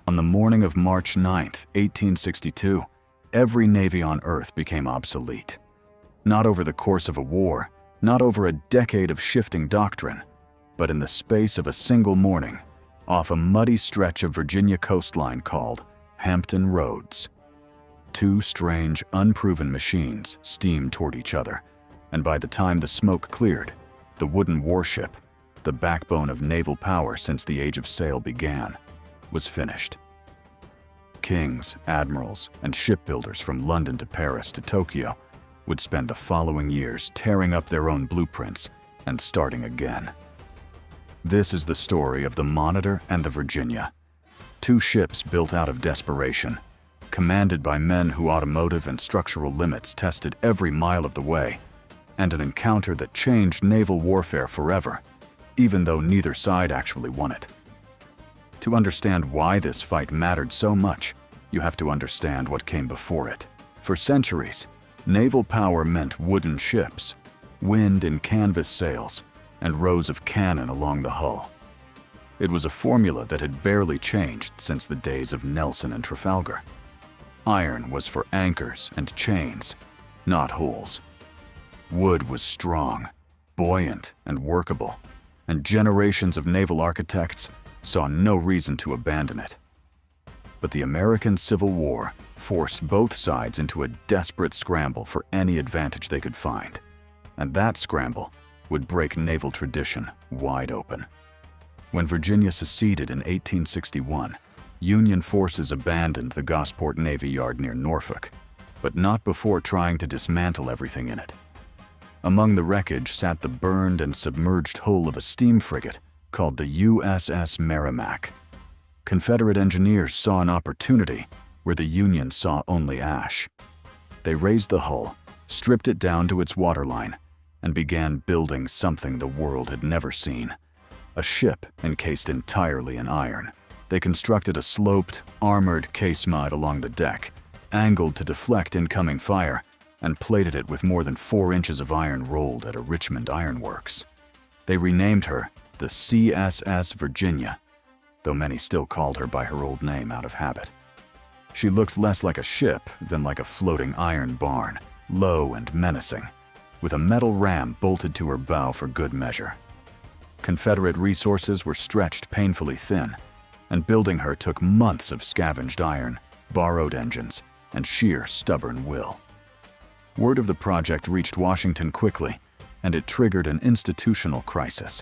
On the morning of March 9, 1862, every navy on Earth became obsolete. Not over the course of a war, not over a decade of shifting doctrine, but in the space of a single morning, off a muddy stretch of Virginia coastline called Hampton Roads. Two strange, unproven machines steamed toward each other, and by the time the smoke cleared, the wooden warship, the backbone of naval power since the age of sail began, was finished. Kings, admirals, and shipbuilders from London to Paris to Tokyo would spend the following years tearing up their own blueprints and starting again. This is the story of the Monitor and the Virginia, two ships built out of desperation, commanded by men who automotive and structural limits tested every mile of the way, and an encounter that changed naval warfare forever, even though neither side actually won it. To understand why this fight mattered so much, you have to understand what came before it. For centuries, naval power meant wooden ships, wind and canvas sails, and rows of cannon along the hull. It was a formula that had barely changed since the days of Nelson and Trafalgar. Iron was for anchors and chains, not hulls. Wood was strong, buoyant, and workable, and generations of naval architects saw no reason to abandon it. But the American Civil War forced both sides into a desperate scramble for any advantage they could find, and that scramble would break naval tradition wide open. When Virginia seceded in 1861, Union forces abandoned the Gosport Navy Yard near Norfolk, but not before trying to dismantle everything in it. Among the wreckage sat the burned and submerged hull of a steam frigate called the USS Merrimack. Confederate engineers saw an opportunity where the Union saw only ash. They raised the hull, stripped it down to its waterline, and began building something the world had never seen: a ship encased entirely in iron. They constructed a sloped, armored casemate along the deck, angled to deflect incoming fire, and plated it with more than 4 inches of iron rolled at a Richmond ironworks. They renamed her the CSS Virginia, though many still called her by her old name out of habit. She looked less like a ship than like a floating iron barn, low and menacing, with a metal ram bolted to her bow for good measure. Confederate resources were stretched painfully thin, and building her took months of scavenged iron, borrowed engines, and sheer stubborn will. Word of the project reached Washington quickly, and it triggered an institutional crisis.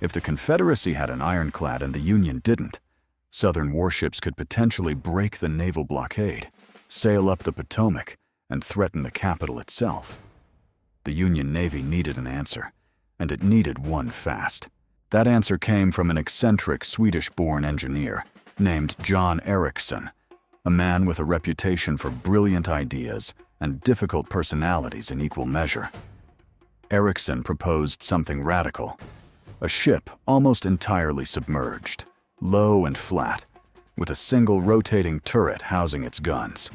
If the Confederacy had an ironclad and the Union didn't, Southern warships could potentially break the naval blockade, sail up the Potomac, and threaten the capital itself. The Union Navy needed an answer, and it needed one fast. That answer came from an eccentric Swedish-born engineer named John Ericsson, a man with a reputation for brilliant ideas and difficult personalities in equal measure. Ericsson proposed something radical: a ship almost entirely submerged, low and flat, with a single rotating turret housing its guns.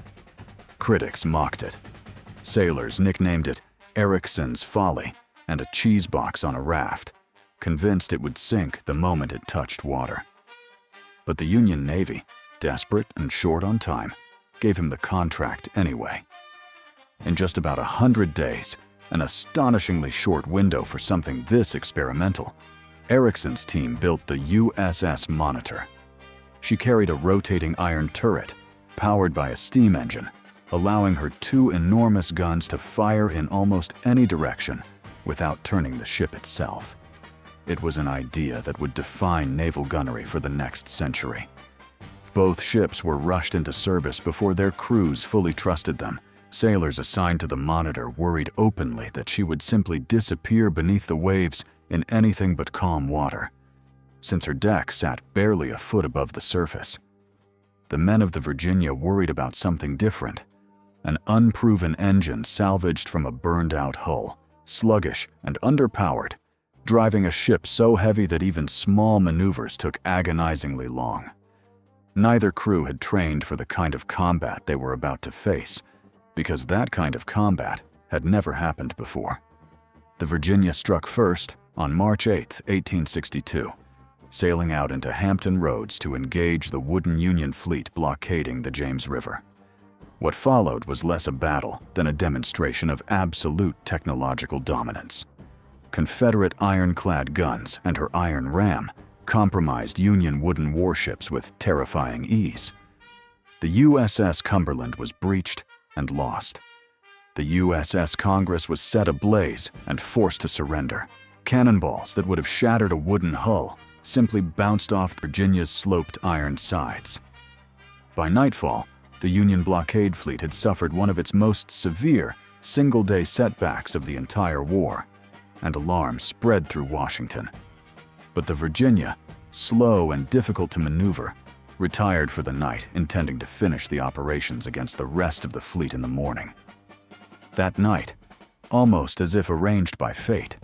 Critics mocked it. Sailors nicknamed it Ericsson's Folly and a cheese box on a raft, convinced it would sink the moment it touched water. But the Union Navy, desperate and short on time, gave him the contract anyway. In just about 100 days, an astonishingly short window for something this experimental, Ericsson's team built the USS Monitor. She carried a rotating iron turret, powered by a steam engine, allowing her 2 enormous guns to fire in almost any direction without turning the ship itself. It was an idea that would define naval gunnery for the next century. Both ships were rushed into service before their crews fully trusted them. Sailors assigned to the Monitor worried openly that she would simply disappear beneath the waves in anything but calm water, since her deck sat barely a foot above the surface. The men of the Virginia worried about something different: an unproven engine salvaged from a burned-out hull, sluggish and underpowered, driving a ship so heavy that even small maneuvers took agonizingly long. Neither crew had trained for the kind of combat they were about to face, because that kind of combat had never happened before. The Virginia struck first on March 8, 1862, sailing out into Hampton Roads to engage the wooden Union fleet blockading the James River. What followed was less a battle than a demonstration of absolute technological dominance. Confederate ironclad guns and her iron ram compromised Union wooden warships with terrifying ease. The USS Cumberland was breached and lost. The USS Congress was set ablaze and forced to surrender. Cannonballs that would have shattered a wooden hull simply bounced off Virginia's sloped iron sides. By nightfall, the Union blockade fleet had suffered one of its most severe single-day setbacks of the entire war, and alarm spread through Washington. But the Virginia, slow and difficult to maneuver, retired for the night, intending to finish the operations against the rest of the fleet in the morning. That night, almost as if arranged by fate,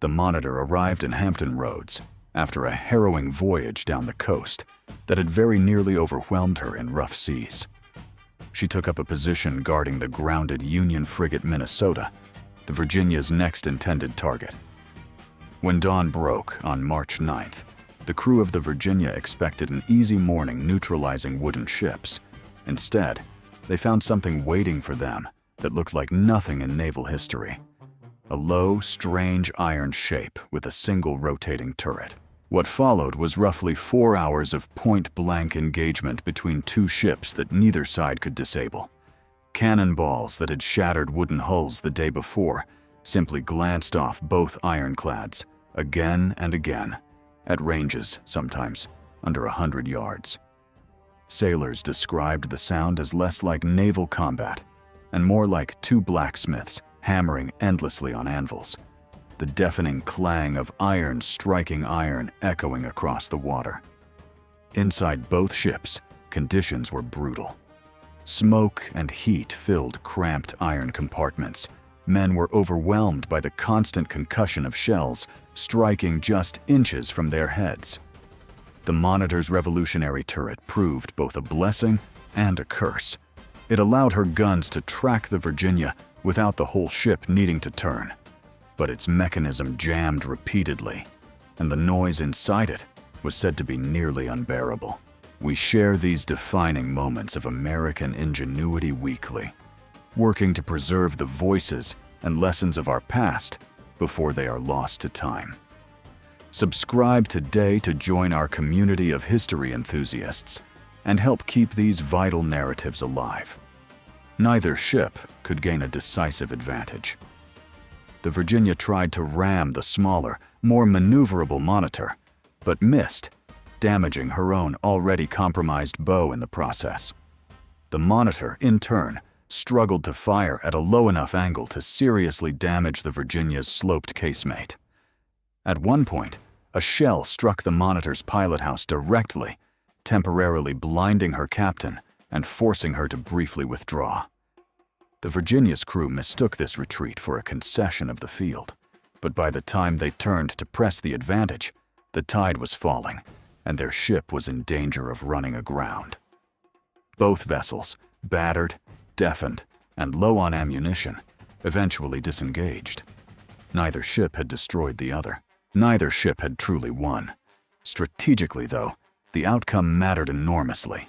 the Monitor arrived in Hampton Roads after a harrowing voyage down the coast that had very nearly overwhelmed her in rough seas. She took up a position guarding the grounded Union frigate Minnesota, the Virginia's next intended target. When dawn broke on March 9th, the crew of the Virginia expected an easy morning neutralizing wooden ships. Instead, they found something waiting for them that looked like nothing in naval history. A low, strange iron shape with a single rotating turret. What followed was roughly 4 hours of point-blank engagement between two ships that neither side could disable. Cannonballs that had shattered wooden hulls the day before simply glanced off both ironclads, again and again, at ranges sometimes under 100 yards. Sailors described the sound as less like naval combat and more like two blacksmiths hammering endlessly on anvils, the deafening clang of iron striking iron echoing across the water. Inside both ships, conditions were brutal. Smoke and heat filled cramped iron compartments. Men were overwhelmed by the constant concussion of shells striking just inches from their heads. The Monitor's revolutionary turret proved both a blessing and a curse. It allowed her guns to track the Virginia without the whole ship needing to turn. But its mechanism jammed repeatedly, and the noise inside it was said to be nearly unbearable. We share these defining moments of American ingenuity weekly, working to preserve the voices and lessons of our past before they are lost to time. Subscribe today to join our community of history enthusiasts and help keep these vital narratives alive. Neither ship could gain a decisive advantage. The Virginia tried to ram the smaller, more maneuverable Monitor, but missed, damaging her own already compromised bow in the process. The Monitor, in turn, struggled to fire at a low enough angle to seriously damage the Virginia's sloped casemate. At one point, a shell struck the Monitor's pilot house directly, temporarily blinding her captain and forcing her to briefly withdraw. The Virginia's crew mistook this retreat for a concession of the field, but by the time they turned to press the advantage, the tide was falling, and their ship was in danger of running aground. Both vessels, battered, deafened, and low on ammunition, eventually disengaged. Neither ship had destroyed the other. Neither ship had truly won. Strategically, though, the outcome mattered enormously.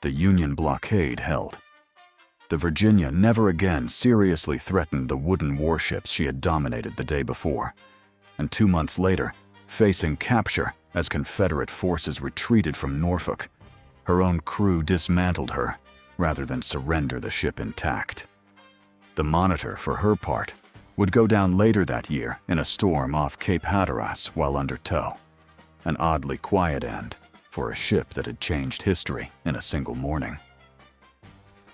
The Union blockade held. The Virginia never again seriously threatened the wooden warships she had dominated the day before, and 2 months later, facing capture as Confederate forces retreated from Norfolk, her own crew dismantled her rather than surrender the ship intact. The Monitor, for her part, would go down later that year in a storm off Cape Hatteras while under tow, an oddly quiet end for a ship that had changed history in a single morning.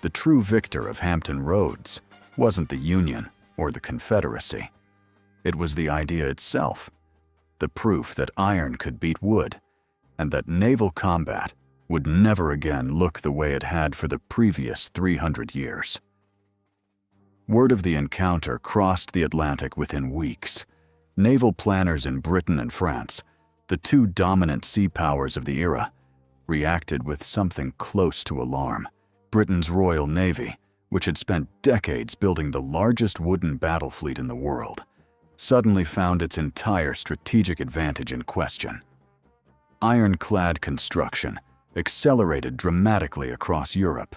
The true victor of Hampton Roads wasn't the Union or the Confederacy. It was the idea itself, the proof that iron could beat wood, and that naval combat would never again look the way it had for the previous 300 years. Word of the encounter crossed the Atlantic within weeks. Naval planners in Britain and France, the two dominant sea powers of the era, reacted with something close to alarm. Britain's Royal Navy, which had spent decades building the largest wooden battle fleet in the world, suddenly found its entire strategic advantage in question. ironclad construction accelerated dramatically across Europe.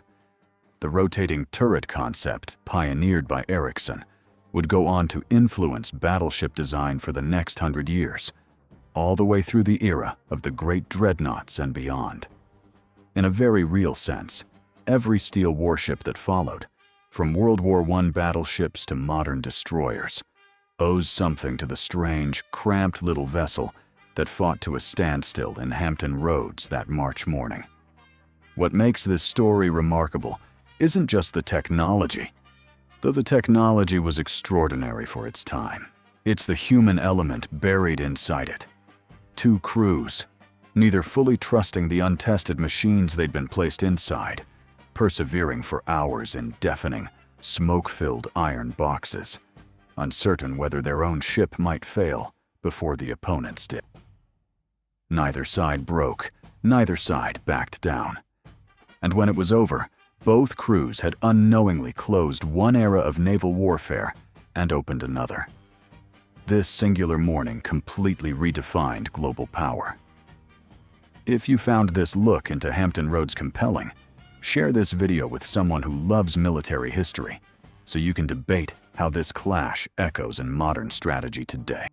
The rotating turret concept, pioneered by Ericsson, would go on to influence battleship design for the next 100 years, all the way through the era of the great dreadnoughts and beyond. In a very real sense, every steel warship that followed, from World War I battleships to modern destroyers, owes something to the strange, cramped little vessel that fought to a standstill in Hampton Roads that March morning. What makes this story remarkable isn't just the technology, though the technology was extraordinary for its time. It's the human element buried inside it. Two crews, neither fully trusting the untested machines they'd been placed inside, persevering for hours in deafening, smoke-filled iron boxes, uncertain whether their own ship might fail before the opponent's did. Neither side broke, neither side backed down. And when it was over, both crews had unknowingly closed one era of naval warfare and opened another. This singular morning completely redefined global power. If you found this look into Hampton Roads compelling, share this video with someone who loves military history so you can debate how this clash echoes in modern strategy today.